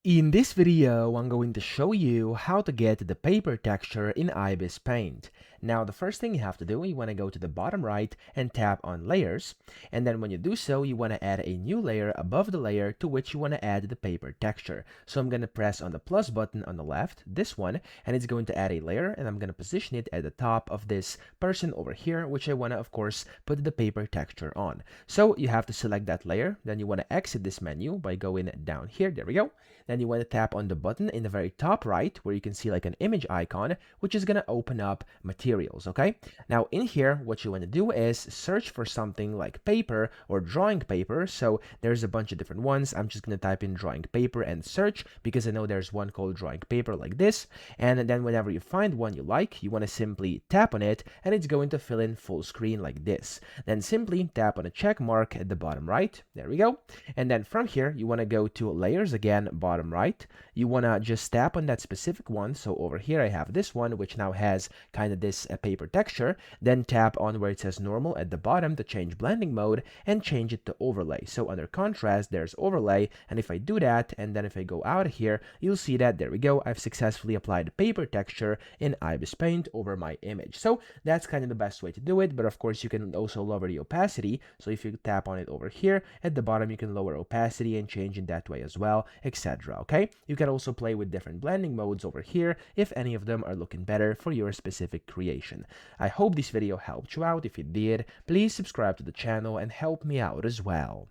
In this video, I'm going to show you how to get the paper texture in ibis Paint. Now, the first thing you have to do, you want to go to the bottom right and tap on Layers. And then when you do so, you want to add a new layer above the layer to which you want to add the paper texture. So I'm going to press on the plus button on the left, this one, and it's going to add a layer, and I'm going to position it at the top of this person over here, which I want to, of course, put the paper texture on. So you have to select that layer, then you want to exit this menu by going down here, there we go. Then you want to tap on the button in the very top right where you can see like an image icon, which is going to open up materials, okay? Now in here, what you want to do is search for something like paper or drawing paper. So there's a bunch of different ones. I'm just going to type in drawing paper and search because I know there's one called drawing paper like this. And then whenever you find one you like, you want to simply tap on it and it's going to fill in full screen like this. Then simply tap on a check mark at the bottom right. There we go. And then from here, you want to go to layers again, bottom right. You want to just tap on that specific one. So over here I have this one which now has kind of this paper texture. Then tap on where it says normal at the bottom to change blending mode and change it to overlay. So under contrast there's overlay, and if I do that and then if I go out of here, you'll see that there we go, I've successfully applied the paper texture in ibis Paint over my image. So that's kind of the best way to do it, but of course you can also lower the opacity. So if you tap on it over here at the bottom, you can lower opacity and change it that way as well, etc. Okay, you can also play with different blending modes over here if any of them are looking better for your specific creation. I hope this video helped you out. If it did, please subscribe to the channel and help me out as well.